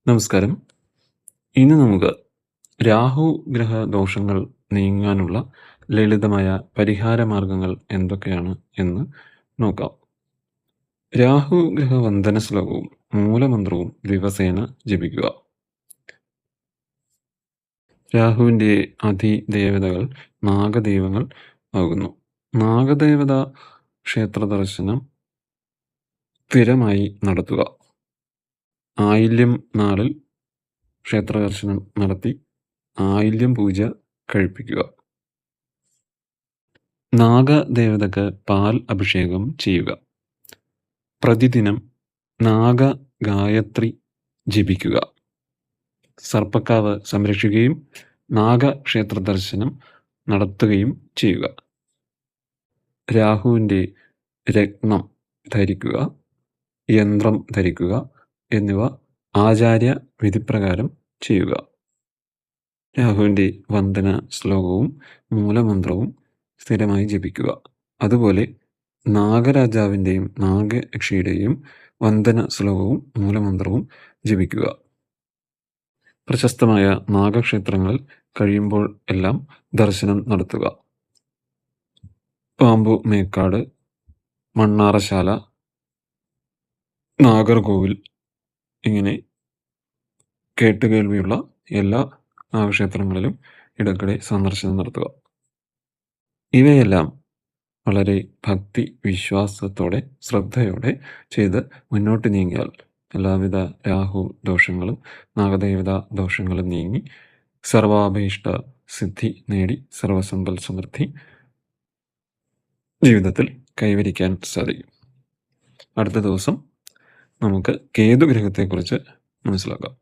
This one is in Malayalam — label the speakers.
Speaker 1: നമസ്കാരം. ഇന്ന് നമുക്ക് രാഹു ഗ്രഹ ദോഷങ്ങൾ നീങ്ങാനുള്ള ലളിതമായ പരിഹാര മാർഗങ്ങൾ എന്തൊക്കെയാണ് എന്ന് നോക്കാം. രാഹു ഗ്രഹ വന്ദന ശ്ലോകവും മൂലമന്ത്രവും ദിവസേന ജപിക്കുക. രാഹുവിൻ്റെ അതിദേവതകൾ നാഗദൈവങ്ങൾ ആകുന്നു. നാഗദേവത ക്ഷേത്ര ദർശനം സ്ഥിരമായി നടത്തുക. ആയില്യം നാളിൽ ക്ഷേത്ര ദർശനം നടത്തി ആയില്യം പൂജ കഴിപ്പിക്കുക. നാഗദേവതക്ക് പാൽ അഭിഷേകം ചെയ്യുക. പ്രതിദിനം നാഗഗായത്രി ജപിക്കുക. സർപ്പക്കാവ് സംരക്ഷിക്കുകയും നാഗക്ഷേത്ര ദർശനം നടത്തുകയും ചെയ്യുക. രാഹുവിൻ്റെ രത്നം ധരിക്കുക, യന്ത്രം ധരിക്കുക എന്നിവ ആചാര്യ വിധിപ്രകാരം ചെയ്യുക. രാഹുവിൻ്റെ വന്ദന ശ്ലോകവും മൂലമന്ത്രവും സ്ഥിരമായി ജപിക്കുക. അതുപോലെ നാഗരാജാവിൻ്റെയും നാഗയക്ഷിയുടെയും വന്ദന ശ്ലോകവും മൂലമന്ത്രവും ജപിക്കുക. പ്രശസ്തമായ നാഗക്ഷേത്രങ്ങളിൽ കഴിയുമ്പോൾ എല്ലാം ദർശനം നടത്തുക. പാമ്പു മേക്കാട്, മണ്ണാറശാല, നാഗർകോവിൽ ഇങ്ങനെ കേട്ടുകേൾവിയുള്ള എല്ലാ നാഗക്ഷേത്രങ്ങളിലും ഇടയ്ക്കിടെ സന്ദർശനം നടത്തുക. ഇവയെല്ലാം വളരെ ഭക്തി വിശ്വാസത്തോടെ ശ്രദ്ധയോടെ ചെയ്ത് മുന്നോട്ട് നീങ്ങിയാൽ എല്ലാവിധ രാഹു ദോഷങ്ങളും നാഗദേവത ദോഷങ്ങളും നീങ്ങി സർവാഭീഷ്ട സിദ്ധി നേടി സർവസമ്പൽ സമൃദ്ധി ജീവിതത്തിൽ കൈവരിക്കാൻ സാധിക്കും. അടുത്ത ദിവസം നമുക്ക് കേതുഗ്രഹത്തെക്കുറിച്ച് മനസ്സിലാക്കാം.